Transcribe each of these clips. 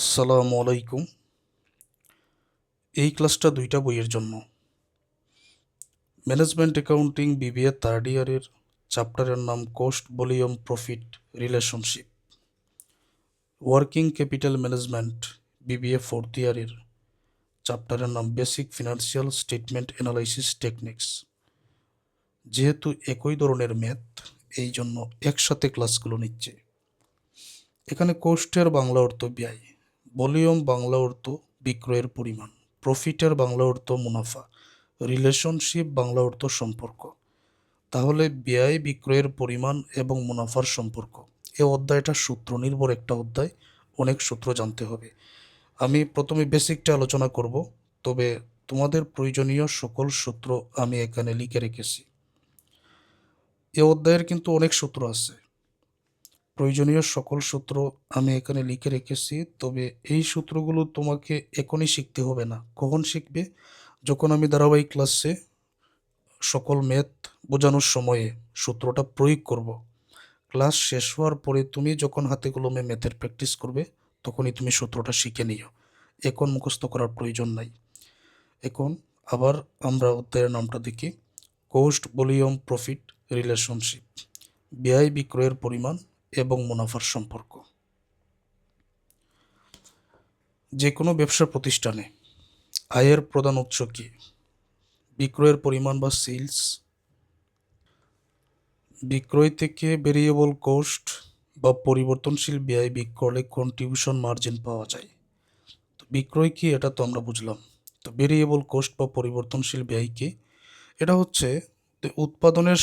আসসালামু আলাইকুম। এই ক্লাসটা দুইটা বইয়ের জন্য। ম্যানেজমেন্ট অ্যাকাউন্টিং বিবিএ থার্ড ইয়ারের চ্যাপ্টারের নাম cost volume profit relationship. Working capital management BBA fourth ইয়ারের চ্যাপ্টারের নাম basic financial statement analysis techniques. যেহেতু একই ধরনের ম্যাথ, এই জন্য একসাথে ক্লাসগুলো নিচ্ছে। এখানে কোস্টের বাংলা অর্থ ব্যয়, ভলিউম বাংলা অর্থ বিক্রয়ের পরিমাণ, প্রফিটের বাংলা অর্থ মুনাফা, রিলেশনশিপ বাংলা অর্থ সম্পর্ক। তাহলে ব্যয়, বিক্রয়ের পরিমাণ এবং মুনাফার সম্পর্ক। এই অধ্যায়টা সূত্র নির্ভর একটা অধ্যায়, অনেক সূত্র জানতে হবে। আমি প্রথমে বেসিকটা আলোচনা করব, তবে তোমাদের প্রয়োজনীয় সকল সূত্র আমি এখানে লিখে রেখেছি। এই অধ্যায়ের কিন্তু অনেক সূত্র আছে, প্রয়োজনীয় সকল সূত্র আমি এখানে লিখে রেখেছি। তবে এই সূত্রগুলো তোমাকে এখনই শিখতে হবে না। কখন শিখবে? যখন আমি ধারাবাহিক ক্লাসে সকল ম্যাথ বোঝানোর সময়ে সূত্রটা প্রয়োগ করব। ক্লাস শেষ হওয়ার পরে তুমি যখন হাতে কলমে ম্যাথের প্র্যাকটিস করবে, তখনই তুমি সূত্রটা শিখে নিও। এখন মুখস্থ করার প্রয়োজন নাই। এখন আবার আমরা অধ্যায়ের নামটা দেখি, কোস্ট ভলিউম প্রফিট রিলেশনশিপ, ব্যয়, বিক্রয়ের পরিমাণ এবং মুনাফার সম্পর্ক। যে কোনো ব্যবসা প্রতিষ্ঠানে আয়ের প্রধান উৎস কি? বিক্রয়ের পরিমাণ বা সেলস। বিক্রয় থেকে ভেরিয়েবল কোস্ট বা পরিবর্তনশীল ব্যয় বিয়োগ করলে কন্ট্রিবিউশন মার্জিন পাওয়া যায়। তো বিক্রয় কি, এটা তো আমরা বুঝলাম। তো ভেরিয়েবল কোস্ট বা পরিবর্তনশীল ব্যয় কি? এটা হচ্ছে উৎপাদনের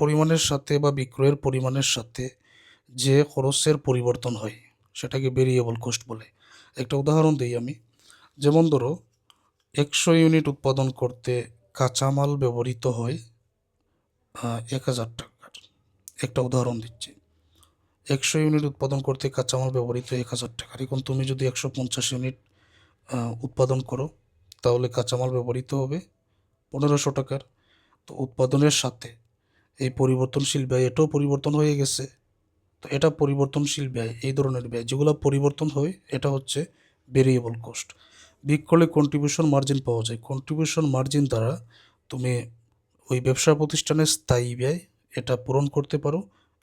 পরিমাণের সাথে বা বিক্রয়ের পরিমাণের সাথে যে খরচের পরিবর্তন হয়, সেটাকে ভেরিয়েবল কোস্ট বলে। একটা উদাহরণ দিই আমি। যেমন ধরো, 100 ইউনিট উৎপাদন করতে কাঁচামাল ব্যবহৃত হয় 1000 টাকার। একটা উদাহরণ দিচ্ছি, 100 ইউনিট উৎপাদন করতে কাঁচামাল ব্যবহৃত 1000 টাকার। এখন তুমি যদি 150 ইউনিট উৎপাদন করো, তাহলে কাঁচামাল ব্যবহৃত হবে 1500 টাকার। তো উৎপাদনের সাথে এই পরিবর্তনশীল ব্যয়, এটাও পরিবর্তন হয়ে গেছে। তো এটা পরিবর্তনশীল ব্যয়, এই ধরনের ব্যয় যেগুলো পরিবর্তন হয়, এটা হচ্ছে ভেরিয়েবল কোস্ট। বিয়োগ করলে কন্ট্রিবিউশন মার্জিন পাওয়া যায়। কন্ট্রিবিউশন মার্জিন দ্বারা তুমি ওই ব্যবসা প্রতিষ্ঠানের স্থায়ী ব্যয় এটা পূরণ করতে পারো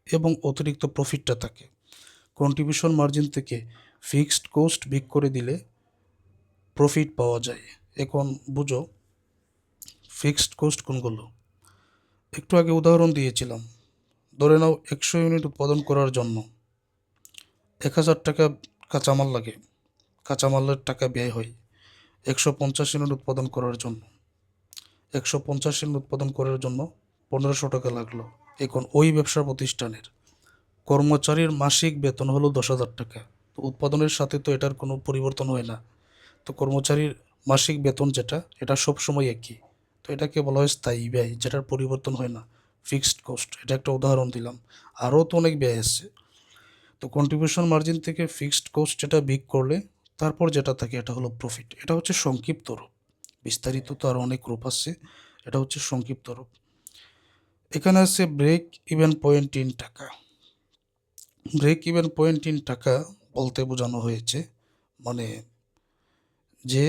এবং অতিরিক্ত প্রফিটটা থাকে। কন্ট্রিবিউশন মার্জিন থেকে ফিক্সড কোস্ট বিয়োগ করে দিলে প্রফিট পাওয়া যায়। এখন বুঝো ফিক্সড কোস্ট কোনগুলো। একটু আগে উদাহরণ দিয়েছিলাম, ধরে নাও 100 ইউনিট উৎপাদন করার জন্য 1000 টাকা কাঁচামাল লাগে, কাঁচামালের টাকা ব্যয় হয়। 150 ইউনিট উৎপাদন করার জন্য 150 ইউনিট উৎপাদন করার জন্য 1500 টাকা লাগলো। এখন ওই ব্যবসা প্রতিষ্ঠানের কর্মচারীর মাসিক বেতন হলো 10,000 টাকা। তো উৎপাদনের সাথে তো এটার কোনো পরিবর্তন হয় না। তো কর্মচারীর মাসিক বেতন যেটা, এটা সবসময় একই। তো এটাকে বলা হয় স্থায়ী ব্যয়, যেটার পরিবর্তন হয় না, ফিক্সড কোস্ট। এটা একটা উদাহরণ দিলাম, আরও তো অনেক ব্যয় আছে। তো কন্ট্রিবিউশন মার্জিন থেকে ফিক্সড কোস্ট যেটা বিয়োগ করলে তারপর যেটা থাকে, এটা হলো প্রফিট। এটা হচ্ছে সংক্ষিপ্ত রূপ, বিস্তারিত তো আর অনেক রূপ আছে, এটা হচ্ছে সংক্ষিপ্ত রূপ। এখানে আছে ব্রেক ইভেন পয়েন্ট ইন টাকা। ব্রেক ইভেন পয়েন্ট ইন টাকা বলতে বোঝানো হয়েছে, মানে যে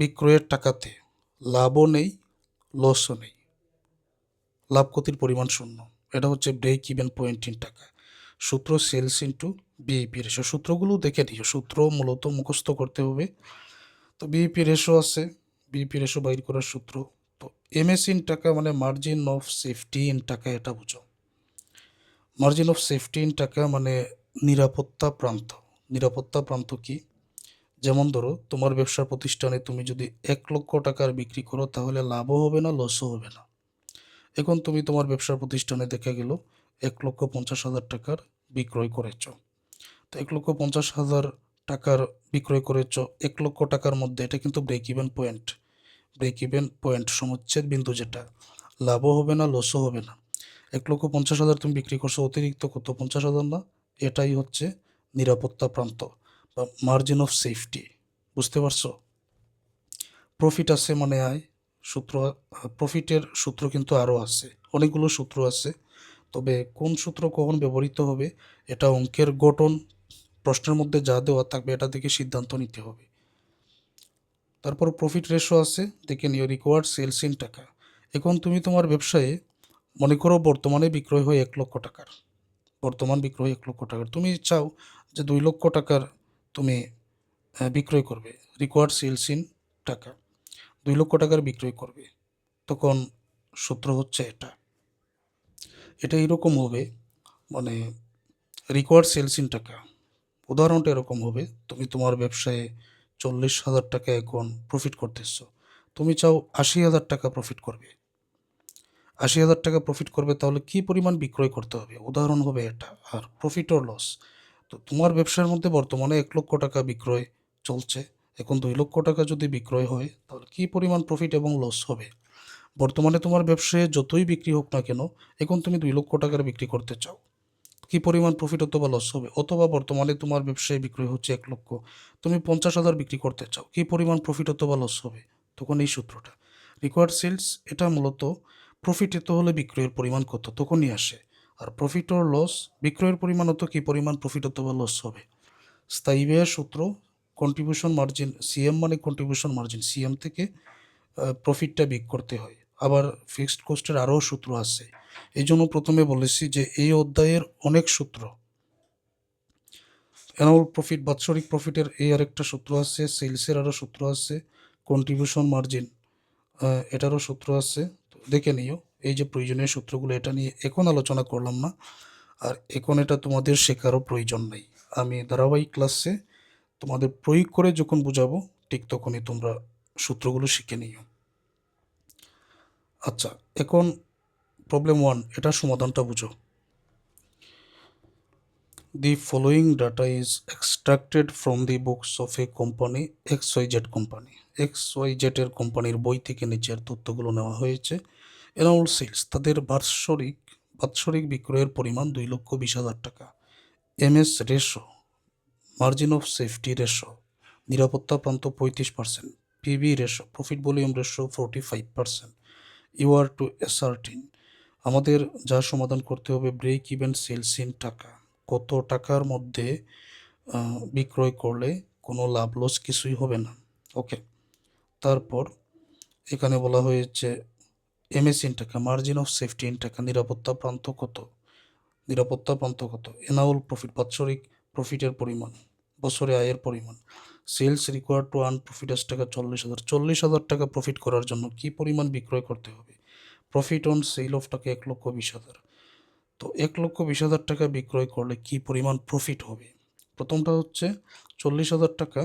বিক্রয়ের টাকাতে লাভও নেই, লসও নেই, লাভ ক্ষতির পরিমাণ শূন্য। এটা হচ্ছে ব্রেক ইভেন পয়েন্ট ইন টাকা। সূত্র সেলস ইন্টু বিইপি রেশো। সূত্রগুলো দেখে নিও, সূত্র মূলত মুখস্থ করতে হবে। তো বিইপি রেশো আছে, বিইপি রেশো বাইর করার সূত্র। তো এমএস ইন টাকা মানে মার্জিন অফ সেফটি ইন টাকা, এটা বুঝো। মার্জিন অফ সেফটি ইন টাকা মানে নিরাপত্তা প্রান্ত। নিরাপত্তা প্রান্ত কি? যেমন ধরো, তোমার ব্যবসা প্রতিষ্ঠানে তুমি যদি 1,00,000 টাকার বিক্রি করো, তাহলে লাভও হবে না, লসও হবে না। এখন তুমি তোমার ব্যবসা প্রতিষ্ঠানে দেখা গেল 1,50,000 টাকার বিক্রয় করেছ। তো 1,50,000 টাকার বিক্রয় করেছ 1,00,000 টাকার মধ্যে, এটা কিন্তু break even point. Break even point সমচ্ছেদ বিন্দু, যেটা লাভও হবে না, লসও হবে না। 1,50,000 তুমি বিক্রি করছো, অতিরিক্ত কত? 50,000 না? এটাই হচ্ছে নিরাপত্তা প্রান্ত বা মার্জিন অফ সেফটি। বুঝতে পারছো? প্রফিট আছে মানে আয় সূত্র। প্রফিটের সূত্র কিন্তু আরও আছে, অনেকগুলো সূত্র আছে। তবে কোন সূত্র কখন ব্যবহৃত হবে, এটা অঙ্কের গঠন প্রশ্নের মধ্যে যা দেওয়া থাকবে এটা দেখে সিদ্ধান্ত নিতে হবে। তারপর প্রফিট রেশো আছে, দেখে নিও রিকোয়ার্ড সেলস ইন টাকা। এখন তুমি তোমার ব্যবসায়ে মনে করো বর্তমানে বিক্রয় হয় 1,00,000 টাকার, বর্তমান বিক্রয় 1,00,000 টাকার, তুমি চাও যে 2,00,000 টাকার তুমি বিক্রয় করবে, রিকোয়ার্ড সেলস ইন টাকা 2,00,000 টাকার বিক্রয় করবে। তখন সূত্র হচ্ছে এটা, এটা এরকম হবে, মানে রিকোয়ার্ড সেলস ইন টাকা, উদাহরণটা এরকম হবে, তুমি তোমার ব্যবসায়ে 40,000 টাকা এখন প্রফিট করতেছো, তুমি চাও 80,000 টাকা প্রফিট করবে, 80,000 টাকা প্রফিট করবে, তাহলে কি পরিমাণ বিক্রয় করতে হবে, উদাহরণ হবে এটা। আর প্রফিট ও লস, তো তোমার ব্যবসার মধ্যে বর্তমানে 1,00,000 টাকা বিক্রয় চলছে, এখন 2,00,000 টাকা যদি বিক্রয় হয় তাহলে কি পরিমাণ প্রফিট এবং লস হবে। বর্তমানে তোমার ব্যবসায় যতই বিক্রি হোক না কেন, এখন তুমি 2,00,000 টাকার বিক্রি করতে চাও, কি পরিমাণ প্রফিট অথবা লস হবে। অথবা বর্তমানে তোমার ব্যবসায় বিক্রয় হচ্ছে 1,00,000, তুমি 50,000 বিক্রি করতে চাও, কি পরিমাণ প্রফিট অথবা লস হবে। তখন এই সূত্রটা রিকোয়ার্ড সেলস, এটা মূলত প্রফিট এত হলে বিক্রয়ের পরিমাণ কত তখনই আসে, আর প্রফিট ও লস বিক্রয়ের পরিমাণ অত কি পরিমাণ প্রফিট অথবা লস হবে। স্থায়ী ব্যয়ের সূত্র কন্ট্রিবিউশন মার্জিন, সিএম মানে কন্ট্রিবিউশন মার্জিন, সিএম থেকে প্রফিটটা বিক করতে হয়। আবার ফিক্সড কস্টের আরও সূত্র আছে, এই জন্য প্রথমে বলেছি যে এই অধ্যায়ের অনেক সূত্র। অ্যানুয়াল প্রফিট, বাৎসরিক প্রফিটের এই আরেকটা সূত্র আছে, সেলসের আরও সূত্র আছে, কন্ট্রিবিউশন মার্জিন এটারও সূত্র আছে, তো দেখে নিও। এই যে প্রয়োজনীয় সূত্রগুলো, এটা নিয়ে এখন আলোচনা করলাম না, আর এখন এটা তোমাদের শেখারও প্রয়োজন নেই। আমি ধারাবাহিক ক্লাসে তোমাদের প্রয়োগ করে যখন বুঝাবো ঠিক তখনই তোমরা সূত্রগুলো শিখে নিও। আচ্ছা, এখন প্রবলেম 1, এটা সমাধানটা বুঝো। The following data is extracted from the books of a company XYZ company, XYZ এর কোম্পানির বই থেকে নিচের তথ্যগুলো নেওয়া হয়েছে। অ্যানুয়াল সেলস, তাদের বাৎসরিক বিক্রয়ের পরিমাণ 2,20,000 টাকা। MS ratio, margin of safety ratio, নিরাপত্তা প্রান্ত 35%। PV ratio, profit volume ratio 45%। You are to ascertain, আমাদের যা সমাধান করতে হবে ব্রেক ইভেন সেলস ইন টাকা, কত টাকার মধ্যে বিক্রয় করলে কোনো লাভ লস কিছুই হবে না। ওকে, তারপর এখানে বলা হয়েছে MS ইন টাকা, মার্জিন অফ সেফটি ইন টাকা, নিরাপত্তা প্রান্ত কত, অ্যানুয়াল প্রফিট, বাৎসরিক প্রফিটের পরিমাণ, বছরে আয়ের পরিমাণ। Sales required to earn profit as টাকা 40,000 টাকা প্রফিট করার জন্য কি পরিমাণ বিক্রয় করতে হবে। প্রফিট অন সেল অফ টাকা 1,20,000, তো 1,20,000 টাকা বিক্রয় করলে কি পরিমাণ প্রফিট হবে। প্রথমটা হচ্ছে 40,000 টাকা,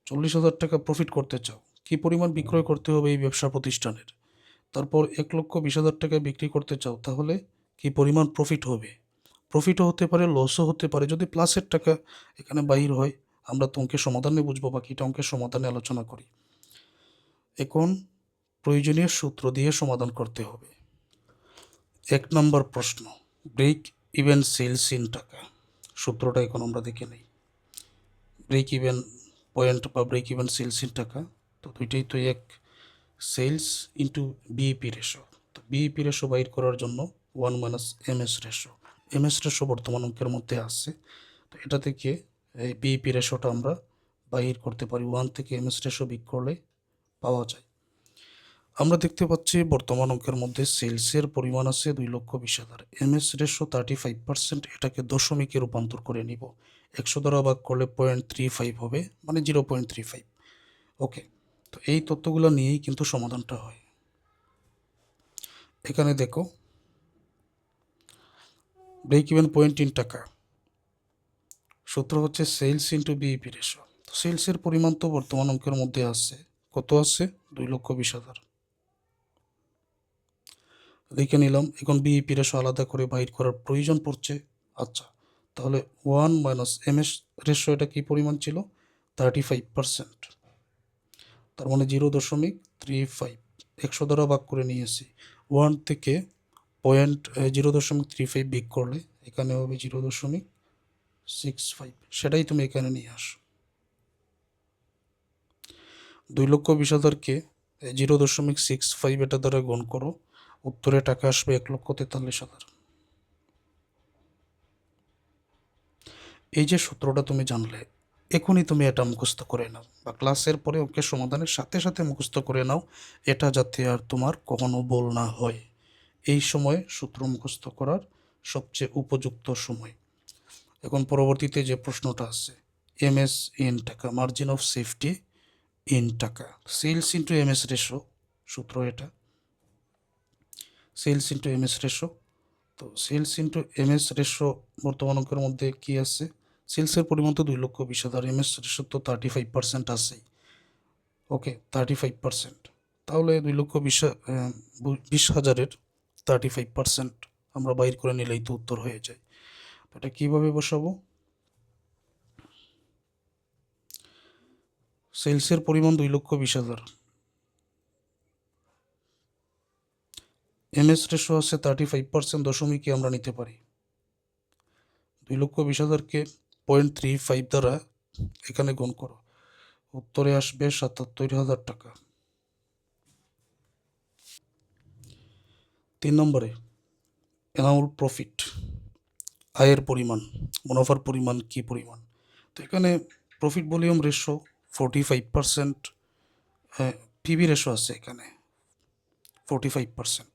40,000 টাকা প্রফিট করতে চাও, কি পরিমাণ বিক্রয় করতে হবে এই ব্যবসা প্রতিষ্ঠানের। তারপর 1,20,000 টাকা বিক্রি করতে চাও, তাহলে কি পরিমাণ প্রফিট হবে। প্রফিটও হতে পারে, লসও হতে পারে, যদি প্লাসের টাকা এখানে বাহির হয় আমরা তো অঙ্কের সমাধানে বুঝবো, বাকিটা অঙ্কের সমাধানে আলোচনা করি। এখন প্রয়োজনীয় সূত্র দিয়ে সমাধান করতে হবে। 1 নম্বর প্রশ্ন, ব্রেক ইভেন সেলস ইন টাকা, সূত্রটা এখন আমরা দেখে নিই। ব্রেক ইভেন পয়েন্ট বা ব্রেক ইভেন সেলস ইন টাকা, তো দুইটাই তো এক, সেলস ইন্টু বিইপি রেশো, তো বিইপি রেশো বাইর করার জন্য 1 minus MS ratio, MS ratio বর্তমান অঙ্কের মধ্যে আছে, তো এটা থেকে এই বিইপি রেশোটা আমরা বাইর করতে পারি, 1 থেকে MS রেশো বিক করলে পাওয়া যায়। আমরা দেখতে পাচ্ছি বর্তমান অঙ্কের মধ্যে সেলসের পরিমাণ আছে 2,20,000, MS রেশো 35%, এটাকে দশমিকে রূপান্তর করে নিব, 100 দ্বারা ভাগ করলে 0.35 হবে, মানে 0.35। ওকে, তো এই তথ্যগুলো নিয়েই কিন্তু সমাধানটা হয়। এখানে দেখো ব্রেক ইভেন পয়েন্ট ইন টাকা, সূত্র হচ্ছে সেলস ইন্টু বিইপি রেশো, তো সেলসের পরিমাণ তো বর্তমান অঙ্কের মধ্যে আছে, কত আছে 2,20,000, লিখে নিলাম। এখন বিইপি রেশো আলাদা করে বাইর করার প্রয়োজন পড়ছে। আচ্ছা, তাহলে 1 মাইনাস MS রেশো, এটা কি পরিমাণ ছিল 35%, তার মানে 0.35, 100 দ্বারা ভাগ করে নিয়েছি, 1 থেকে 0.35 বিক করলে এখানে হবে 0.65, সেটাই তুমি এখানে নিয়ে আসো। 2,20,000কে 0.65 এটা দ্বারা গুণ করো, উত্তরে টাকা আসবে 1,43,000। এই যে সূত্রটা তুমি জানলে, এখনই তুমি এটা মুখস্থ করে নাও, বা ক্লাসের পরে অঙ্কের সমাধানের সাথে সাথে মুখস্থ করে নাও, এটা যাতে আর তোমার কখনো ভুল না হয়। এই সময় সূত্র মুখস্থ করার সবচেয়ে উপযুক্ত সময়। এখন পরবর্তীতে যে প্রশ্নটা আছে, এমএস ইন টাকা, মার্জিন অফ সেফটি ইন টাকা, সেলস ইন্টু এমএস রেশো, সূত্র এটা, সেলস ইন্টু এমএস রেশো। তো সেলস ইন্টু এমএস রেশো বর্তমান অঙ্কের মধ্যে কি আছে, সেলসের পরিমাণ তো 2,20,000, এমএস রেশো তো 35% আছেই। ওকে, 35%, তাহলে 2,20,000-এর 35% আমরা বাইর করে নিলেই তো উত্তর হয়ে যায়। তো এটা কীভাবে বসাবো, সেলসের পরিমাণ 2,20,000, এমএস রেশো আছে 35%, দশমিকে আমরা নিতে পারি। 2,20,000-কে 0.35 দ্বারা এখানে গুণ করো, উত্তরে আসবে 77,000 টাকা। 3 নম্বরে অ্যানুয়াল প্রফিট, আয়ের পরিমাণ, মুনাফার পরিমাণ কি পরিমাণ। তো এখানে profit volume ratio 45%, PB ratio আছে এখানে 45%।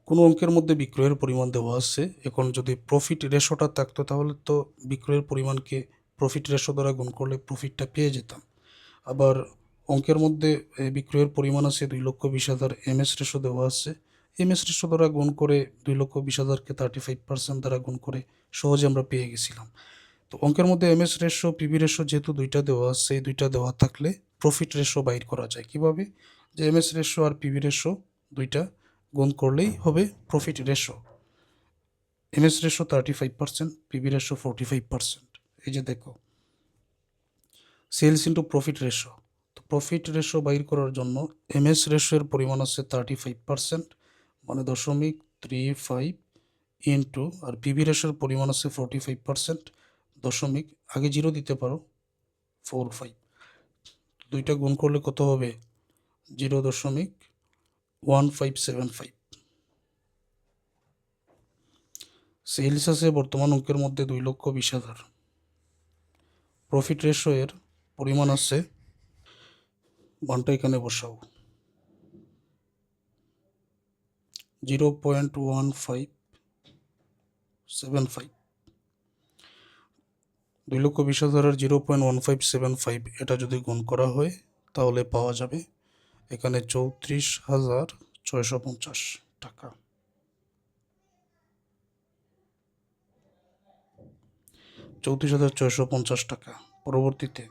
কোনো অঙ্কের মধ্যে বিক্রয়ের পরিমাণ দেওয়া আছে, এখন যদি প্রফিট রেশোটা থাকতো তাহলে তো বিক্রয়ের পরিমাণকে প্রফিট রেশো দ্বারা গুণ করলে প্রফিটটা পেয়ে যেতাম। আবার অঙ্কের মধ্যে বিক্রয়ের পরিমাণ আছে 2,20,000, এমএস রেশো দেওয়া আছে, এমএস রেশো দ্বারা গুণ করে 2,20,000-কে 35% দ্বারা গুণ করে সহজে আমরা পেয়ে গেছিলাম। তো অঙ্কের মধ্যে এমএস রেশো পিবি রেশো যেহেতু দুইটা দেওয়া আছে, এই দুইটা দেওয়া থাকলে প্রফিট রেশো বাইর করা যায় কিভাবে, যে এমএস রেশো আর পিবি রেশো দুইটা গুণ করলেই হবে profit ratio. MS ratio 35%, PB ratio 45%। এই যে দেখো, সেলস ইন্টু প্রফিট রেশো, তো প্রফিট রেশো বাইর করার জন্য এমএস রেশোর পরিমাণ আছে 35%, মানে 0.35 ইন্টু, আর পিবি রেশোর পরিমাণ আছে 45%, দশমিক, আগে 0 দিতে পারো, 45, দুইটা গুণ করলে কত হবে, 0.1575। সেলস আছে বর্তমান অঙ্কের মধ্যে 2,20,000, প্রফিট রেশো এর পরিমাণ আছে, মানটা এখানে বসাও, 0.1575, 2,20,000-এর 0.1575 এটা যদি গুণ করা হয় তাহলে পাওয়া যাবে এখানে 34,650 টাকা। 34,650 টাকা। পরবর্তীতে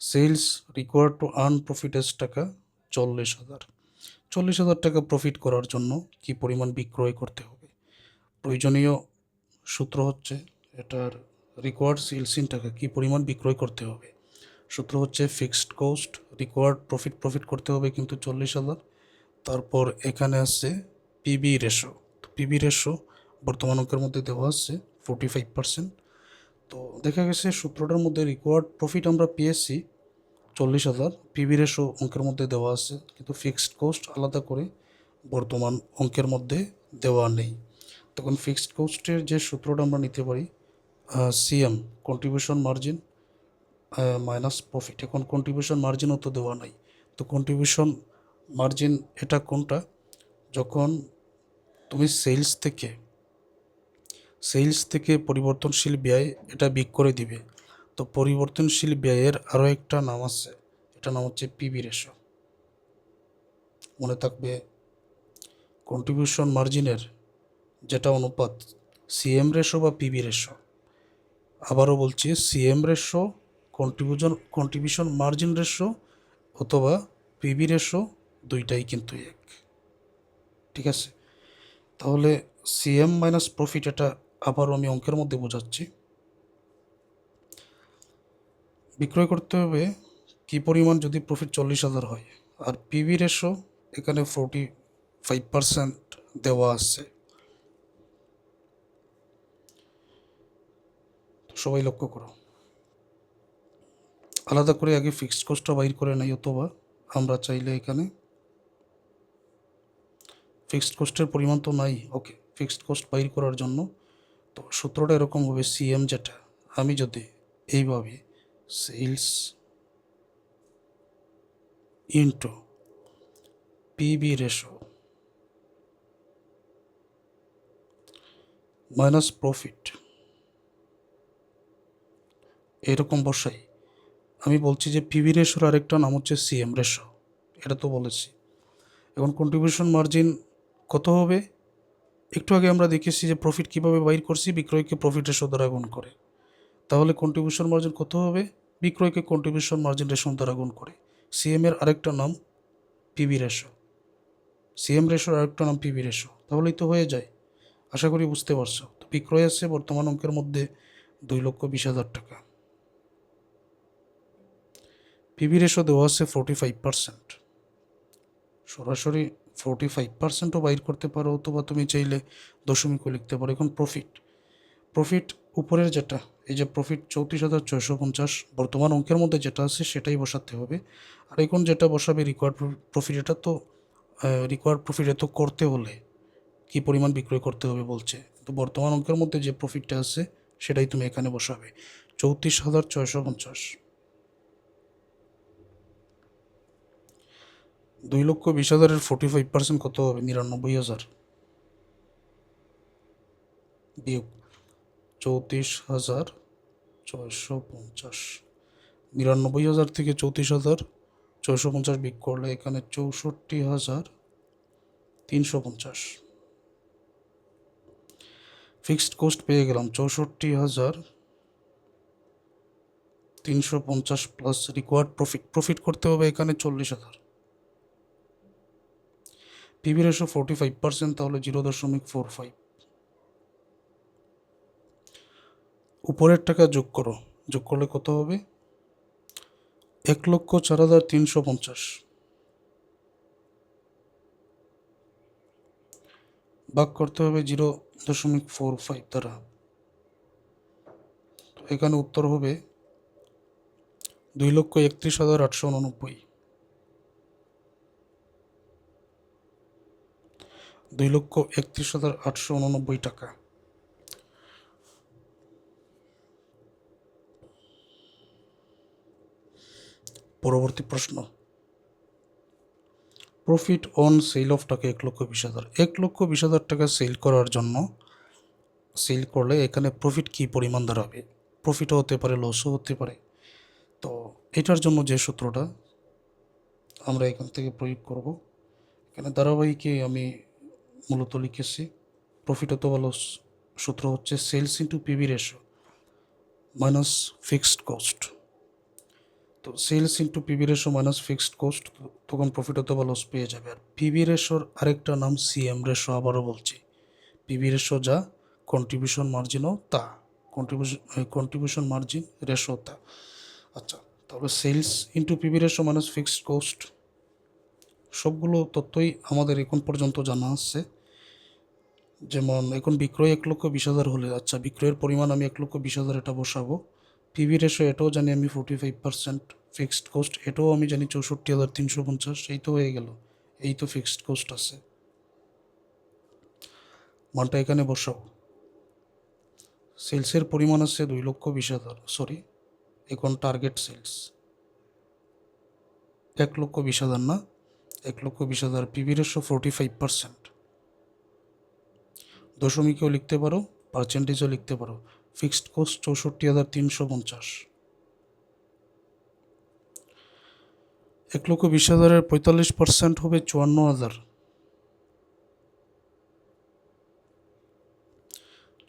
সেলস রিকোয়ার্ড টু আর্ন প্রফিটের টাকা 40,000। 40,000 টাকা প্রফিট করার জন্য কি পরিমাণ বিক্রয় করতে হবে, প্রয়োজনীয় সূত্র হচ্ছে এটার রিকোয়ার্ড সেলস ইন টাকা, কী পরিমাণ বিক্রয় করতে হবে, সূত্র হচ্ছে ফিক্সড কস্ট রিকোয়ার্ড প্রফিট করতে হবে কিন্তু 40,000। তারপর এখানে আছে পিবি রেশো, পিবি রেশো বর্তমান অঙ্কের মধ্যে দেওয়া আছে 45%। তো দেখা গেছে সূত্রটার মধ্যে রিকোয়ার্ড প্রফিট আমরা পেয়েছি 40,000, পিবি রেশো অঙ্কের মধ্যে দেওয়া আছে, কিন্তু ফিক্সড কস্ট আলাদা করে বর্তমান অঙ্কের মধ্যে দেওয়া নেই। তখন ফিক্সড কস্টের যে সূত্রটা আমরা নিতে পারি, CM, contribution margin minus profit. এখন কন্ট্রিবিউশন মার্জিনও তো দেওয়া নাই, তো কন্ট্রিবিউশন মার্জিন এটা কোনটা, যখন তুমি সেলস থেকে পরিবর্তনশীল ব্যয় এটা বিয়োগ করে দিবে, তো পরিবর্তনশীল ব্যয়ের আরও একটা নাম আছে, এটা নাম হচ্ছে পিবি রেশো। মনে থাকবে, কন্ট্রিবিউশন মার্জিনের যেটা অনুপাত, সিএম রেশো বা পিবি রেশো। আবারও বলছি, CM ratio, contribution margin ratio অথবা পিবি রেশো, দুইটাই কিন্তু এক। ঠিক আছে, তাহলে সিএম মাইনাস প্রফিট এটা আবারও আমি অঙ্কের মধ্যে বোঝাচ্ছি। বিক্রয় করতে হবে কি পরিমাণ যদি প্রফিট 40,000 হয়, আর পিবি রেশো এখানে 45% দেওয়া আছে। সবাই লক্ষ্য করো, আলাদা করে আগে ফিক্সড কস্টটা বাইর করে নেই, অথবা আমরা চাইলে এখানে ফিক্সড কস্টের পরিমাণ তো নাই, ওকে, ফিক্সড কস্ট বাইর করার জন্য তো সূত্রটা এরকম হবে, সিএম যেটা আমি যদি এইভাবে sales into PB ratio minus profit এরকম বসাই, আমি বলছি যে পিবি রেশোর আরেকটা নাম হচ্ছে সিএম রেশো, এটা তো বলেছি। এখন কন্ট্রিবিউশন মার্জিন কত হবে? একটু আগে আমরা দেখেছি যে প্রফিট কীভাবে বাইর করছি, বিক্রয়কে প্রফিট রেশো দ্বারা গুণ করে। তাহলে কন্ট্রিবিউশন মার্জিন কত হবে? বিক্রয়কে কন্ট্রিবিউশন মার্জিন রেশো দ্বারা গুণ করে। সিএম এর আরেকটা নাম পিবি রেশো, সিএম রেশোর আরেকটা নাম পিবি রেশো, তাহলেই তো হয়ে যায়। আশা করি বুঝতে পারছো। তো বিক্রয় আছে বর্তমান অঙ্কের মধ্যে 2,20,000 টাকা, পিবি রেশো দেওয়া আছে 45%, সরাসরি 45%ও বাইর করতে পারো, অথবা তুমি চাইলে দশমিকও লিখতে পারো। এখন প্রফিট উপরের যেটা, এই যে প্রফিট 34,650 বর্তমান অঙ্কের মধ্যে যেটা আছে সেটাই বসাতে হবে। আর এখন যেটা বসাবে রিকোয়ার্ড প্রফিট, এটা তো রিকোয়ার্ড প্রফিট এত করতে হলে কী পরিমাণ বিক্রয় করতে হবে বলছে, তো বর্তমান অঙ্কের মধ্যে যে প্রফিটটা আছে সেটাই তুমি এখানে বসাবে, 34,650। 2,20,000-এর 45% কত হবে? 99,000 বিয়োগ 34,650, 99,000 থেকে 34,650 বিয়োগ করলে এখানে 64,350। ফিক্সড কস্ট পেয়ে গেলাম 64,350 প্লাস রিকোয়ার্ড প্রফিট করতে হবে এখানে 40,000। পিবি রেশো 45%, তাহলে 0.45। উপরের টাকা যোগ করো, যোগ করলে কত হবে? 1,04,350 ভাগ করতে হবে 0.45 দ্বারা, এখানে উত্তর হবে 2,31,889, 2,31,889 টাকা। পরবর্তী প্রশ্ন, প্রফিট অন সেল অফ টাকা 1,20,000। 1,20,000 টাকা সেল করার জন্য, সেল করলে এখানে প্রফিট কী পরিমাণ দাঁড়াবে? প্রফিটও হতে পারে, লসও হতে পারে। তো এটার জন্য যে সূত্রটা আমরা এখান থেকে প্রয়োগ করব, এখানে ধারাবাহিকে আমি মূলত লিখেছি প্রফিট অথবা লস সূত্র হচ্ছে sales into PB ratio minus fixed cost. তো sales into PB ratio minus fixed cost, তখন প্রফিট অথবা লস পেয়ে যাবে। আর পিবি রেশোর আরেকটা নাম সিএম রেশো, আবারও বলছি পিবি রেশো যা, কন্ট্রিবিউশন মার্জিনও তা, কন্ট্রিবিউশন মার্জিন রেশো তা। আচ্ছা, তবে sales into PB ratio minus fixed cost সবগুলো তথ্যই আমাদের এখন পর্যন্ত জানা আছে। যেমন এখন বিক্রয় 1,20,000 হলে, আচ্ছা বিক্রয়ের পরিমাণ আমি 1,20,000 এটা বসাবো। পিবি রেশো এটাও জানি আমি 45%, ফিক্সড কস্ট এটাও আমি জানি 64,350, এই তো হয়ে গেল, এই তো ফিক্সড কস্ট আছে, মানটা এখানে বসাও। সেলসের পরিমাণ আছে 2,20,000, সরি এখন টার্গেট সেলস 1,20,000 না, 1,20,000, পিবি রেশো 45%, দশমিকেও লিখতে পারো, পার্সেন্টেজও লিখতে পারো। ফিক্সড কস্ট 64,350, 1,20,000-এর 45% হবে 54,000,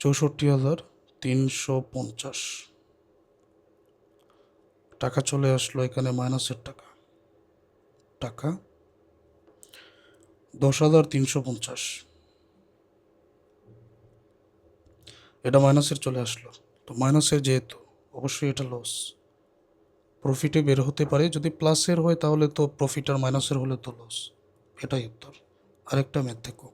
64,350 টাকা চলে আসলো এখানে মাইনাসের টাকা, 10,350, এটা মাইনাসের চলে আসলো। তো মাইনাসের যেহেতু অবশ্যই এটা লস, প্রফিটে বের হতে পারে, যদি প্লাসের হয় তাহলে তো প্রফিট, আর মাইনাসের হলে তো লস, এটাই উত্তর। আরেকটা ম্যাথ দেখো,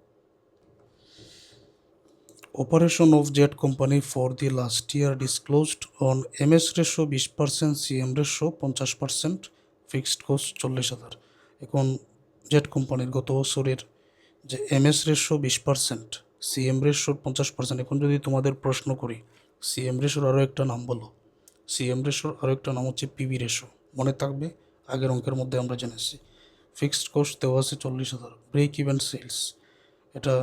operation of jet company for the last year disclosed on MS ratio 20%, CM ratio 50%, fixed cost 40,000। এখন জেট কোম্পানির গত বছরের যে এমএস রেশো 20%, সিএম রেশো 50%, এখন যদি তোমাদের প্রশ্ন করি সিএম রেশোর আরও একটা নাম বলো। সিএম রেশোর আরও একটা নাম হচ্ছে পিবি রেশো। মনে থাকবে, আগের অঙ্কের মধ্যে আমরা জেনেছি। ফিক্সড কস্ট দেওয়া আছে 40,000। ব্রেক ইভেন সেলস, এটা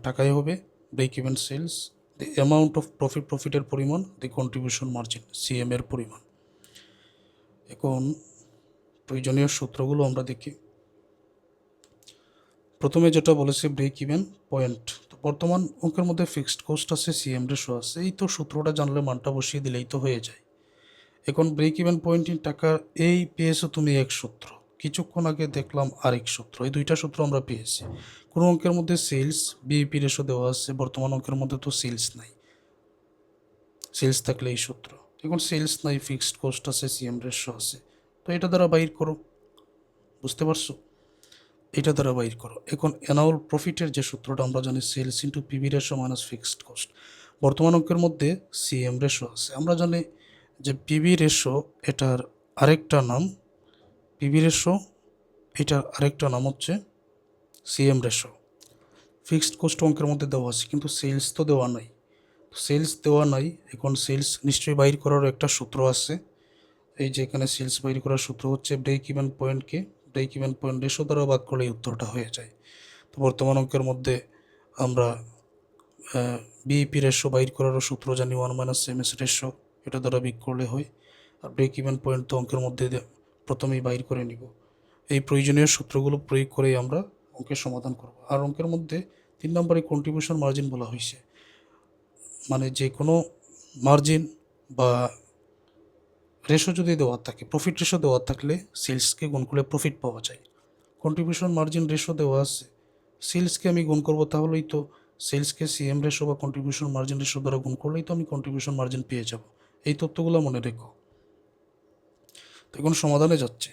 টাকায় হবে। Break even sales, the amount of প্রফিটের পরিমাণ, দি কন্ট্রিবিউশন মার্জিন, সিএম এর পরিমাণ। এখন প্রয়োজনীয় সূত্রগুলো আমরা দেখি। প্রথমে যেটা বলেছে ব্রেক ইভেন পয়েন্ট, তো বর্তমান অঙ্কের মধ্যে ফিক্সড কস্ট আছে, সিএম রেশো আছে, এই তো সূত্রটা জানলে মানটা বসিয়ে দিলেই তো হয়ে যায়। এখন ব্রেক ইভেন পয়েন্টিং টাকা এই পেয়েছো তুমি এক সূত্র, কিছুক্ষণ আগে দেখলাম আরেক সূত্র, এই দুইটা সূত্র আমরা পেয়েছি। কোনো অঙ্কের মধ্যে সেলস বিইপি রেশো দেওয়া আছে, বর্তমান অঙ্কের মধ্যে তো সেলস নাই, সেলস থাকলে এই সূত্র। এখন সেলস নাই, ফিক্সড কস্ট আছে, সিএম রেশো আছে, তো এটা দ্বারা বাইর করো। বুঝতে পারছো? এটা দ্বারা বাইর করো। এখন অ্যানুয়াল প্রফিটের যে সূত্রটা আমরা জানি, sales into PB ratio minus fixed cost. বর্তমান অঙ্কের মধ্যে সিএম রেশো আছে, আমরা জানি যে পিবি রেশো এটার আরেকটা নাম, পিবি রেশো এটার আরেকটা নাম হচ্ছে সিএম রেশো। ফিক্সড কস্ট অঙ্কের মধ্যে দেওয়া আছে, কিন্তু সেলস তো দেওয়া নাই। সেলস দেওয়া নাই, এখন সেলস নিশ্চয়ই বাইর করার একটা সূত্র আছে। এই যে এখানে সেলস বাইর করার সূত্র হচ্ছে ব্রেক ইভেন পয়েন্টকে ব্রেক ইভেন পয়েন্ট রেশো দ্বারা ভাগ করলেই উত্তরটা হয়ে যায়। তো বর্তমান অঙ্কের মধ্যে আমরা বিইপি রেশো বাইর করারও সূত্র জানি, 1 - রেশো, এটা দ্বারা বিয়োগ করলে হয়। আর ব্রেক ইভেন পয়েন্ট তো অঙ্কের মধ্যে প্রথমেই বাইর করে নিব। এই প্রয়োজনীয় সূত্রগুলো প্রয়োগ করেই আমরা অঙ্কের সমাধান করব। আর অঙ্কের মধ্যে 3 নম্বরে কন্ট্রিবিউশন মার্জিন বলা হয়েছে, মানে যে কোনো মার্জিন বা রেশো যদি দেওয়া থাকে, প্রফিট রেশো দেওয়া থাকলে সেলসকে গুণ করলে প্রফিট পাওয়া যায়। কন্ট্রিবিউশন মার্জিন রেশো দেওয়া আছে, সেলসকে আমি গুণ করবো, তাহলেই তো সেলসকে সিএম রেশো বা কন্ট্রিবিউশন মার্জিন রেশো দ্বারা গুণ করলেই তো আমি কন্ট্রিবিউশন মার্জিন পেয়ে যাব। এই তথ্যগুলো মনে রেখো। তো এখন সমাধানে যাচ্ছে।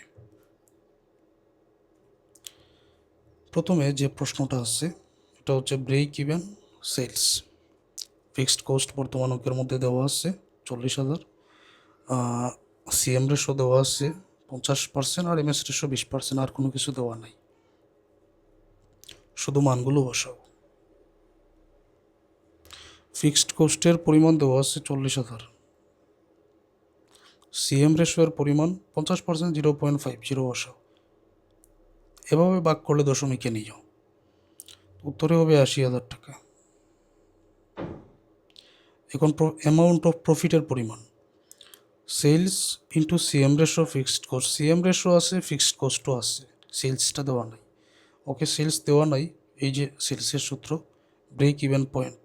প্রথমে যে প্রশ্নটা আছে এটা হচ্ছে break even sales. Fixed cost বর্তমান অঙ্কের মধ্যে দেওয়া আছে 40,000, সিএম রেশো দেওয়া আছে 50%, আর এমএস রেশো 20%, আর কোনো কিছু দেওয়া নাই, শুধু মানগুলো বসাও। ফিক্সড কস্টের পরিমাণ দেওয়া আছে 40,000, সিএম রেশো এর পরিমাণ 50%, 0.50 বসাও। এভাবে ভাগ করলে দশমিকে নিও, উত্তরে হবে 80,000 টাকা। এখন অ্যামাউন্ট অফ প্রফিটের পরিমাণ, sales into CM ratio fixed cost, CM ratio আছে, ফিক্সড কস্টও আছে, সেলসটা দেওয়া নাই। ওকে, সেলস দেওয়া নাই, এই যে সেলসের সূত্র break even point.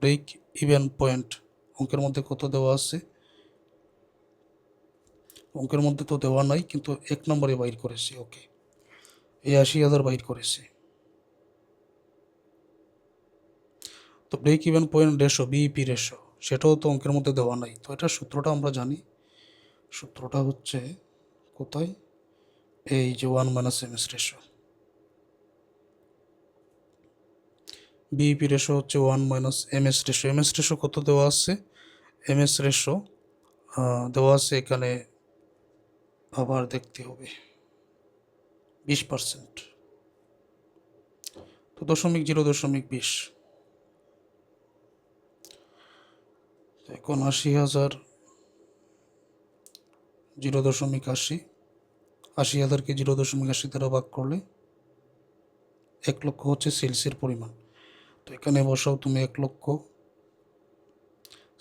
Break even point অঙ্কের মধ্যে কত দেওয়া আছে? অঙ্কের মধ্যে তো দেওয়া নাই, কিন্তু 1 নম্বরে বাইর করেছি। ওকে, এই 80,000 বাইর করেছি। তো break even point ratio BEP ratio, সেটাও তো অঙ্কের মধ্যে দেওয়া নাই। তো এটার সূত্রটা আমরা জানি, সূত্রটা হচ্ছে কোথায়, এই যে 1 - রেশো। বিইপি রেশো হচ্ছে 1 - রেশো। এমএস রেশো কত দেওয়া আছে? এমএস রেশো দেওয়া আছে এখানে, আবার দেখতে হবে, 20%। তো 0.20। এখন 80,000 0.80, 80,000কে 0.80 দ্বারা ভাগ করলে 1 লক্ষ হচ্ছে সেলসের পরিমাণ। তো এখানে বসাও তুমি 1 লক্ষ।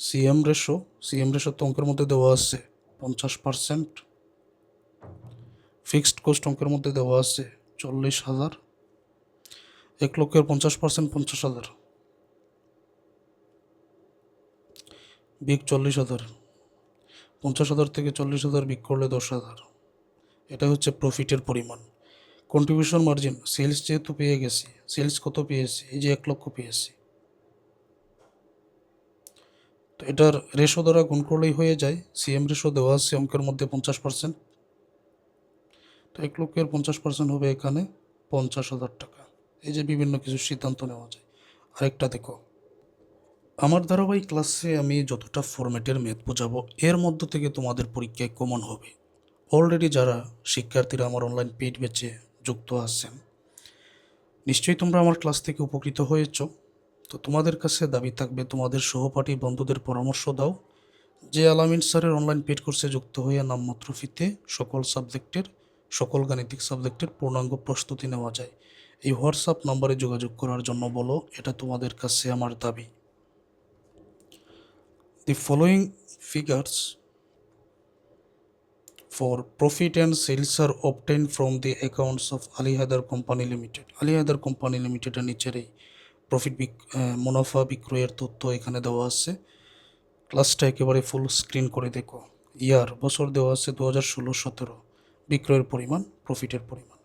সিএম রেশো তো অঙ্কের মধ্যে দেওয়া আছে 50%, ফিক্সড কস্ট অঙ্কের মধ্যে দেওয়া আছে 40,000, 1 লক্ষের 50% 50,000, বিগ 40,000, 50,000 থেকে 40,000 বিগ করলে 10,000। এটা হচ্ছে প্রফিটের পরিমাণ। কন্ট্রিবিউশন মার্জিন, সেলস যেহেতু পেয়ে গেছি, সেলস কত পেয়েছি? এই যে 1 লক্ষ পেয়েছি, তো এটার রেশো দ্বারা গুণ করলেই হয়ে যায়। সিএম রেশো দেওয়া আছে অঙ্কের মধ্যে 50%, তো 1 লক্ষের 50% হবে এখানে 50,000 টাকা। এই যে বিভিন্ন কিছু সিদ্ধান্ত নেওয়া যায়। আরেকটা দেখো, আমার ধারাবাহিক ক্লাসে আমি যতটা ফরম্যাটের ম্যাথ বোঝাবো, এর মধ্য থেকে তোমাদের পরীক্ষায় কমন হবে। অলরেডি যারা শিক্ষার্থীরা আমার অনলাইন পেইড ব্যাচে যুক্ত আছেন, নিশ্চয়ই তোমরা আমার ক্লাস থেকে উপকৃত হয়েছ। তো তোমাদের কাছে দাবি থাকবে তোমাদের সহপাঠী বন্ধুদের পরামর্শ দাও যে আলামিন স্যারের অনলাইন পেড কোর্সে যুক্ত হয়ে নামমাত্র ফিতে সকল গাণিতিক সাবজেক্টের পূর্ণাঙ্গ প্রস্তুতি নেওয়া যায়। এই হোয়াটসঅ্যাপ নম্বরে যোগাযোগ করার জন্য বলো, এটা তোমাদের কাছে আমার দাবি। The following figures for profit and sales are obtained from the accounts of Ali Haidar Company Limited. Ali Haidar Company Limited এর নিচের এই মুনাফা বিক্রয়ের তথ্য এখানে দেওয়া আছে। ক্লাসটা একেবারে ফুল স্ক্রিন করে দেখো। বছর দেওয়া আছে 2016-17। বিক্রয়ের পরিমাণ, প্রফিটের পরিমাণ।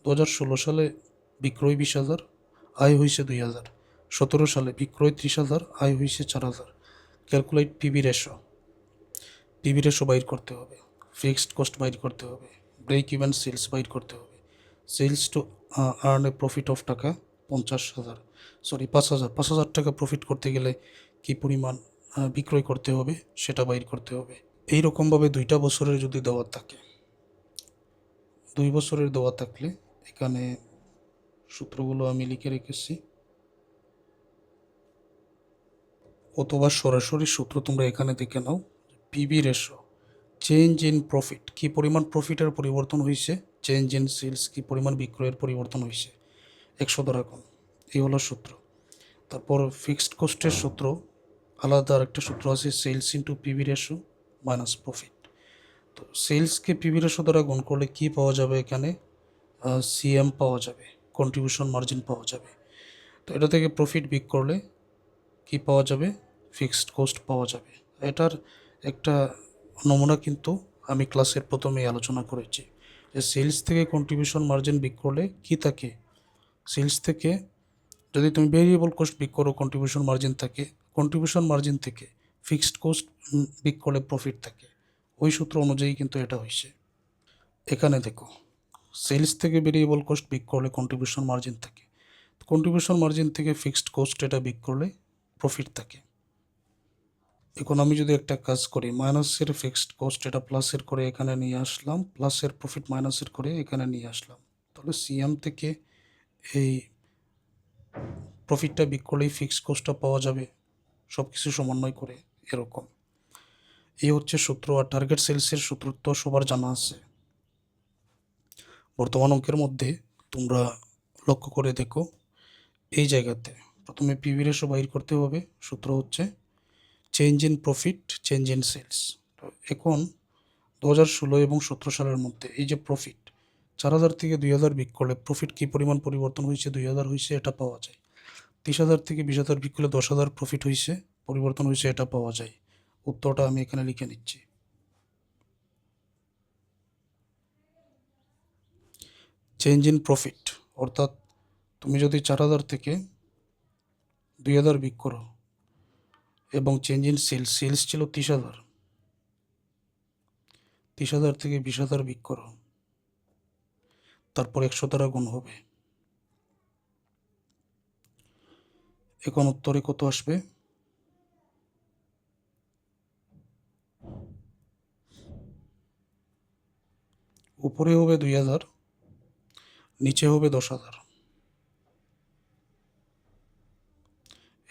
2016 সালে বিক্রয় 20,000, আয় হয়েছে 2,000। 17 সালে বিক্রয় 30,000, আয় হয়েছে 4,000। ক্যালকুলেট পিবি রেশো বাইর করতে হবে, ফিক্সড কস্ট বাইর করতে হবে, ব্রেক ইভেন সেলস বাইর করতে হবে। Sales to earn a profit of টাকা 5,000 টাকা প্রফিট করতে গেলে কি পরিমাণ বিক্রয় করতে হবে সেটা বাইর করতে হবে। এই রকমভাবে 2টা বছরের যদি দেওয়া থাকে, 2 বছরের দেওয়া থাকলে এখানে সূত্রগুলো আমি লিখে রেখেছি, অথবা সরাসরি সূত্র তোমরা এখানে দেখে নাও। PV ratio, change in profit, কী পরিমাণ প্রফিটের পরিবর্তন হয়েছে, চেঞ্জ ইন সেলস, কী পরিমাণ বিক্রয়ের পরিবর্তন হয়েছে, 100 দ্বারা গুণ। এই হলো সূত্র। তারপর ফিক্সড কস্টের সূত্র আলাদা আরেকটা সূত্র আছে, sales into PB ratio minus profit. তো সেলসকে পিবি রেশো দ্বারা গুণ করলে কী পাওয়া যাবে, এখানে সিএম পাওয়া যাবে, কন্ট্রিবিউশন মার্জিন পাওয়া যাবে। তো এটা থেকে প্রফিট বিক করলে কি পাওয়া যাবে, ফিক্সড কস্ট পাওয়া যাবে। এটার একটা নমুনা কিন্তু আমি ক্লাসের প্রথমেই আলোচনা করেছি যে সেলস থেকে কন্ট্রিবিউশন মার্জিন বিক করলে কি থাকে, সেলস থেকে যদি তুমি ভেরিয়েবল কোস্ট বিক করো কন্ট্রিবিউশন মার্জিন থাকে, কন্ট্রিবিউশন মার্জিন থেকে ফিক্সড কোস্ট বিক করলে প্রফিট থাকে। ওই সূত্র অনুযায়ী কিন্তু এটা হয়েছে। এখানে দেখো, সেলস থেকে ভেরিয়েবল কোস্ট বিক করলে কন্ট্রিবিউশন মার্জিন থাকে, কন্ট্রিবিউশন মার্জিন থেকে ফিক্সড কোস্ট এটা বিক করলে প্রফিট থাকে। এখন আমি যদি একটা কাজ করি, মাইনাসের ফিক্সড কোস্ট এটা প্লাসের করে এখানে নিয়ে আসলাম, প্লাসের প্রফিট মাইনাসের করে এখানে নিয়ে আসলাম, তাহলে সিএম থেকে এই প্রফিটটা বিক করলেই ফিক্সড কোস্টটা পাওয়া যাবে, সব কিছু সমন্বয় করে এরকম। এই হচ্ছে সূত্র। আর টার্গেট সেলসের সূত্র তো সবার জানা আছে। বর্তমান অঙ্কের মধ্যে তোমরা লক্ষ্য করে দেখো, এই জায়গাতে প্রথমে পিভি রেশো বাইর করতে হবে। সূত্র হচ্ছে change in profit, change in sales. তো এখন 2016 এবং 17 সালের মধ্যে এই যে প্রফিট 4,000 থেকে 2,000 বিক করলে প্রফিট কী পরিমাণ পরিবর্তন হয়েছে, 2,000 হয়েছে, এটা পাওয়া যায়। 30,000 থেকে 20,000 বিক করলে 10,000 প্রফিট হয়েছে, পরিবর্তন হয়েছে, এটা পাওয়া যায়। উত্তরটা আমি এখানে লিখে নিচ্ছি। চেঞ্জ ইন প্রফিট অর্থাৎ তুমি যদি 4,000 থেকে 2,000 বিক করো এবং চেঞ্জ ইন সেলস ছিল 30,000, 30,000 থেকে 20,000 বিক করো, তারপর 100 দ্বারা গুণ হবে। এখন উত্তরে কত আসবে, উপরে হবে 2,000, নিচে হবে 10,000,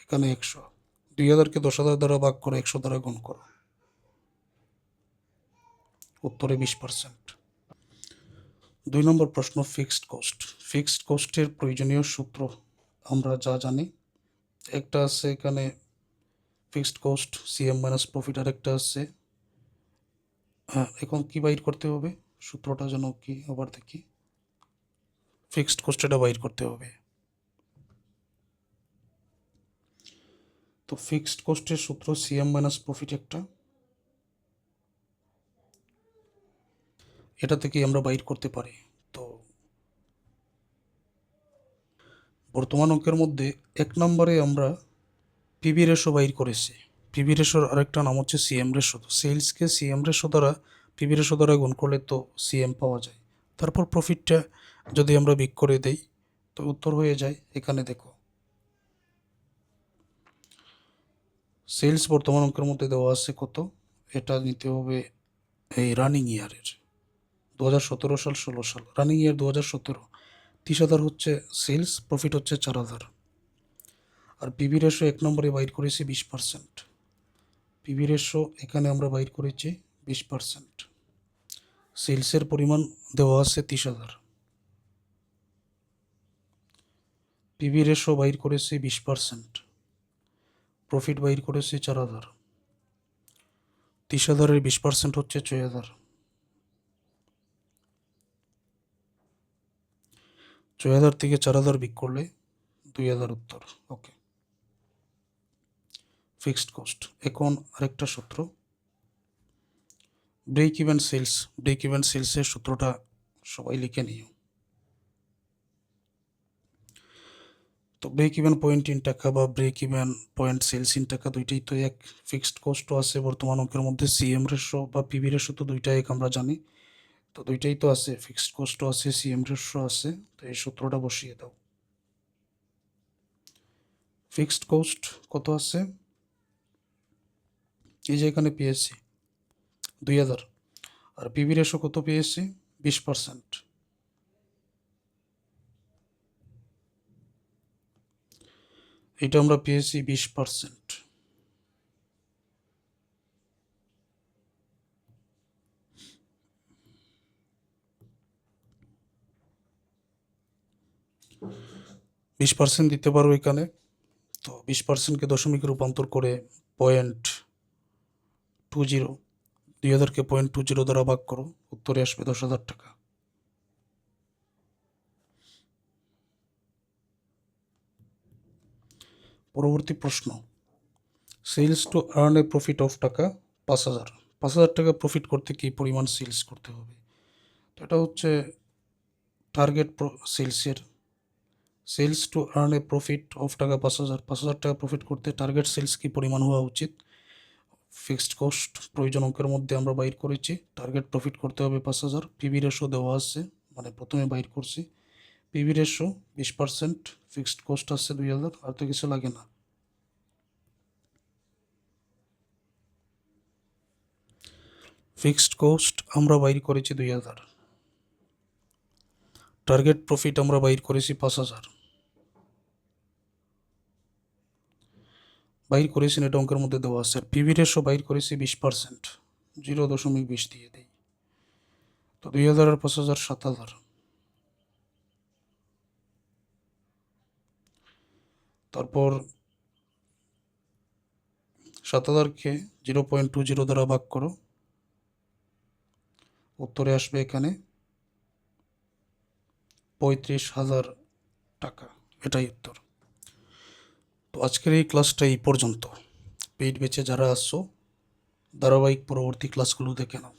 এখানে 100। 2,000কে 10,000 দ্বারা ভাগ করো, 100 দ্বারা গুণ করো, উত্তরে 20%। 2 নম্বর প্রশ্ন, ফিক্সড কোস্ট। ফিক্সড কোস্টের প্রয়োজনীয় সূত্র আমরা যা জানি, একটা আছে এখানে fixed cost CM minus profit, আর একটা আছে, এখন কি বাইর করতে হবে, সূত্রটা যেন কি আবার দেখি, ফিক্সড কোস্ট এটা বাইর করতে হবে। তো ফিক্সড কোস্টের সূত্র সিএম মাইনাস প্রফিট একটা, এটা থেকে আমরা বাইর করতে পারি। তো বর্তমান অঙ্কের মধ্যে 1 নম্বরে আমরা পিবি রেশো বাইর করেছি। পিবি রেশোর আরেকটা নাম হচ্ছে সিএম রেশো। তো সেলসকে সিএম রেশো দ্বারা পিবি রেশো দ্বারা গুণ করলে তো সিএম পাওয়া যায়। তারপর প্রফিটটা যদি আমরা বিক করে দেই তো উত্তর হয়ে যায়। এখানে দেখো, সেলস বর্তমান অঙ্কের মধ্যে দেওয়া আছে কত, এটা নিতে হবে এই রানিং ইয়ারের 2017 সাল 16 সাল, রানিং ইয়ার 2017। 30,000 হচ্ছে সেলস, প্রফিট হচ্ছে 4,000। আর পিভি রেশো 1 নম্বরে বাইর করেছি 20%। পিভি রেশো এখানে আমরা বাইর করেছি 20%। সেলসের পরিমাণ দেওয়া আছে 30,000। পিভি রেশো বাইর করেছি 20%, প্রফিট বাইর করেছি 4,000। 30,000-এর 20% হচ্ছে 6,000। 6,000 থেকে 4,000 বিক করলে 2,000 উত্তর। Okay, fixed cost. এখন আরেকটা সূত্র, break even sales. Break even সেলসের সূত্রটা সবাই লিখে নিও। তো ব্রেক ইভেন পয়েন্ট ইন টাকা বা break even point sales in টাকা দুইটাই তো এক। ফিক্সড কস্টও আছে বর্তমান অঙ্কের মধ্যে, সিএম রেশো বা পিভি রেশো তো দুইটাই এক আমরা জানি। তো দুইটাই তো আছে, ফিক্সড কস্টও আছে, সিএম রেশো আছে। তো এই সূত্রটা বসিয়ে দাও। ফিক্সড কস্ট কত আছে, এই যে এখানে পেয়েছি 2,000। আর পিভি রেশো কত পেয়েছি, 20%। এটা আমরা পেয়েছি 20%। বিশ পার্সেন্ট দিতে পারো এখানে। তো 20%কে দশমিকে রূপান্তর করে 0.20, 2,000কে 0.20 দ্বারা ভাগ করো, উত্তরে আসবে 10,000 টাকা। পরবর্তী প্রশ্ন, sales to earn a profit of টাকা 5,000। 5,000 টাকা প্রফিট করতে কি পরিমাণ সেলস করতে হবে? তো এটা হচ্ছে টার্গেট সেলসের। Sales to earn a profit of টাকা 5,000। 5,000 টাকা প্রফিট করতে টার্গেট সেলস কি পরিমাণ হওয়া উচিত? ফিক্সড কস্ট প্রয়োজন অঙ্কের মধ্যে আমরা বাইর করেছি, টার্গেট প্রফিট করতে হবে 5,000। পিভি রেশো দেওয়া আছে, মানে প্রথমে বাইর করছি। পিভি রেশো 20%, ফিক্সড কস্ট আছে 2,000, আর তো কিছু লাগে না। ফিক্সড কস্ট আমরা বাইর করেছি 2,000, টার্গেট প্রফিট আমরা বাইর করেছি 5,000। বাইর করেছি, এটা অঙ্কের মধ্যে দেওয়া আছে। আর পিভি রেশো বাইর করেছি 20%, 0.20 দিয়ে দিই। তো 2,000 আর 5,000 7,000। তারপর 7,000কে 0.20 দ্বারা ভাগ করো, উত্তরে আসবে এখানে 35,000 টাকা। এটাই উত্তর। তো আজকের এই ক্লাসটা এই পর্যন্ত। পেইড ব্যাচে যারা আসছো, ধারাবাহিক পরবর্তী ক্লাসগুলো দেখে নাও।